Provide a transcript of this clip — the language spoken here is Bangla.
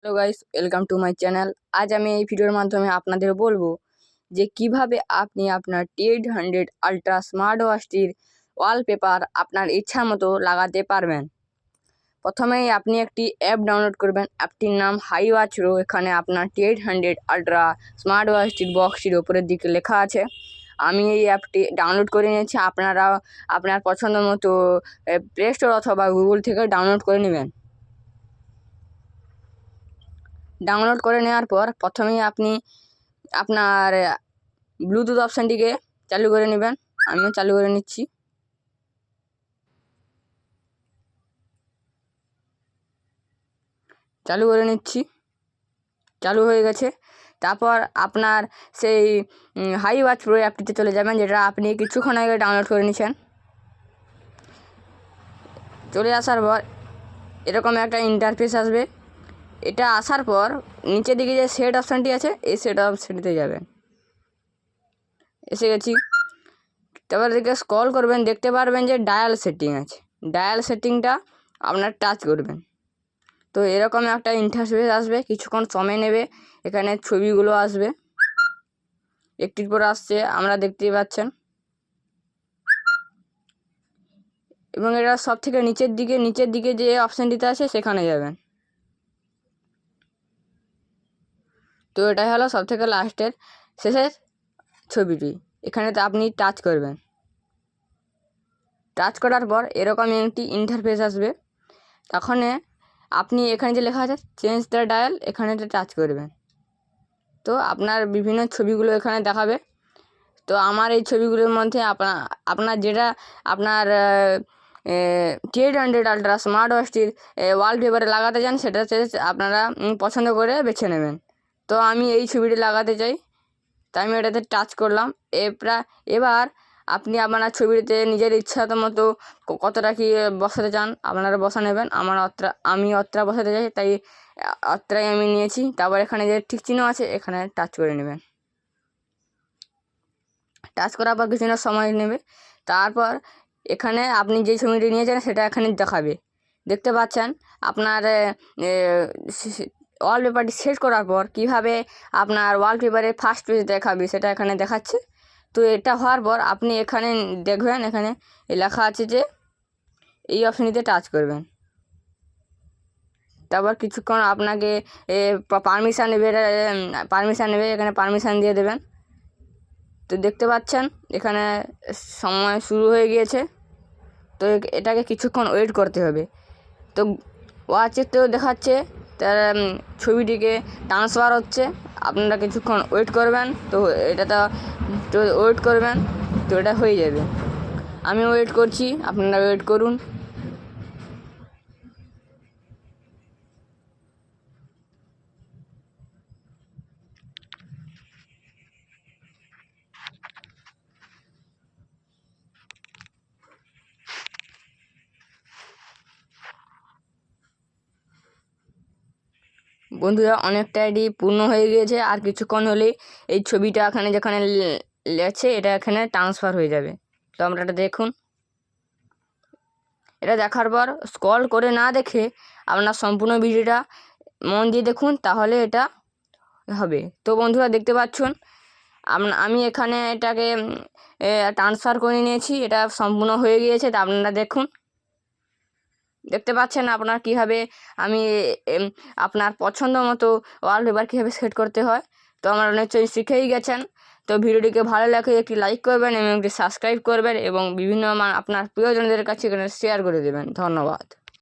Hello guys, welcome to my channel. আজ আমি এই ভিডিওর মাধ্যমে আপনাদের বলবো যে কিভাবে আপনি আপনার T800 আলট্রা স্মার্ট ওয়াচটির ওয়ালপেপার আপনার ইচ্ছা মতো লাগাতে পারবেন। প্রথমেই আপনি একটি অ্যাপ ডাউনলোড করবেন। অ্যাপটির নাম হাই ওয়াচ প্রো। এখানে আপনার T800 আলট্রা স্মার্ট ওয়াচটির বক্সটির ওপরের দিকে লেখা আছে। আমি এই অ্যাপটি ডাউনলোড করে নিয়েছি। আপনারা আপনার পছন্দ মতো প্লে স্টোর অথবা গুগল থেকে ডাউনলোড করে নেবেন। ডাউনলোড করে নেওয়ার পর প্রথমেই আপনি আপনার ব্লুটুথ অপশানটিকে চালু করে নেবেন। আমিও চালু করে নিচ্ছি। চালু হয়ে গেছে। তারপর আপনার সেই হাই ওয়াচ প্রো অ্যাপটিতে চলে যাবেন, যেটা আপনি কিছুক্ষণ আগে ডাউনলোড করে নিয়েছেন। চলে আসার পর এরকম একটা ইন্টারফেস আসবে। এটা আসার পর নিচের দিকে যে সেট অপশানটি আছে, এই সেট অপশানটিতে যাবেন। এসে গেছি। তারপর দিকে স্ক্রল করবেন, দেখতে পারবেন যে ডায়াল সেটিং আছে। ডায়াল সেটিংটা আপনার টাচ করবেন। তো এরকম একটা ইন্টারফেস আসবে, কিছুক্ষণ সময় নেবে। এখানে ছবিগুলো আসবে, একটির পর আসছে, আমরা দেখতেই পাচ্ছেন। এবং এটা সব থেকে নিচের দিকে যে অপশানটিতে আছে সেখানে যাবেন। তো এটাই হলো সব থেকে লাস্টের শেষের ছবিটি। এখানেতে আপনি টাচ করবেন। টাচ করার পর এরকম একটি ইন্টারফেস আসবে। তখন আপনি এখানে যে লেখা আছে চেঞ্জ দ্য ডায়াল, এখানেতে টাচ করবেন। তো আপনার বিভিন্ন ছবিগুলো এখানে দেখাবে। তো আমার এই ছবিগুলোর মধ্যে আপনার যেটা আপনার T800 আলট্রা স্মার্ট ওয়াচটির ওয়ালপেপারে লাগাতে চান, সেটা আপনারা পছন্দ করে বেছে নেবেন। তো আমি এই ছবিটি লাগাতে চাই, তাই আমি এটাতে টাচ করলাম। এবার আপনি আপনার ছবিতে নিজের ইচ্ছা মতো কতটা কী বসাতে চান আপনারা বসা নেবেন। আমি অতটা বসাতে চাই, তাই অতটাই আমি নিয়েছি। তারপর এখানে যে ঠিক চিহ্ন আছে, এখানে টাচ করে নেবেন। টাচ করার পর কিছুটা সময় নেবে। তারপর এখানে আপনি যে ছবিটি নিয়েছেন সেটা এখানে দেখাবে। দেখতে পাচ্ছেন আপনার ওয়ালপেপারটি সেট করার পর কীভাবে আপনার ওয়ালপেপারে ফার্স্ট পেজ দেখাবে সেটা এখানে দেখাচ্ছে। তো এটা হওয়ার পর আপনি এখানে দেখবেন, এখানে লেখা আছে যে এই অপশানটিতে টাচ করবেন। তারপর কিছুক্ষণ আপনাকে পারমিশান নেবে, এখানে পারমিশান দিয়ে দেবেন। তো দেখতে পাচ্ছেন এখানে সময় শুরু হয়ে গিয়েছে। তো এটাকে কিছুক্ষণ ওয়েট করতে হবে। তো ওয়াচেতেও দেখাচ্ছে তার ছবিটিকে ট্রান্সফার হচ্ছে। আপনারা কিছুক্ষণ ওয়েট করবেন। তো ওয়েট করবেন, তো এটা হয়ে যাবে। আমি ওয়েট করছি, আপনারা ওয়েট করুন। বন্ধুরা, অনেকটা এটি পূর্ণ হয়ে গিয়েছে। আর কিছুক্ষণ হলেই এই ছবিটা এখানে যেখানে লেছে এটা এখানে ট্রান্সফার হয়ে যাবে। তো আমরা এটা দেখুন। এটা দেখার পর স্ক্রল করে না দেখে আপনার সম্পূর্ণ ভিডিওটা মন দিয়ে দেখুন, তাহলে এটা হবে। তো বন্ধুরা, দেখতে পাচ্ছেন আমি এখানে এটাকে ট্রান্সফার করে নিয়েছি। এটা সম্পূর্ণ হয়ে গিয়েছে। তা আপনারা দেখুন, দেখতে পাচ্ছেন আপনার কীভাবে আমি আপনার পছন্দ মতো ওয়ালপেপার কীভাবে সেট করতে হয়। তো আপনারা নিশ্চয়ই শিখেই গেছেন। তো ভিডিওটিকে ভালো লাগলে একটি লাইক করবেন এবং একটি সাবস্ক্রাইব করবেন এবং বিভিন্ন আপনার প্রিয়জনদের কাছে এখানে শেয়ার করে দেবেন। ধন্যবাদ।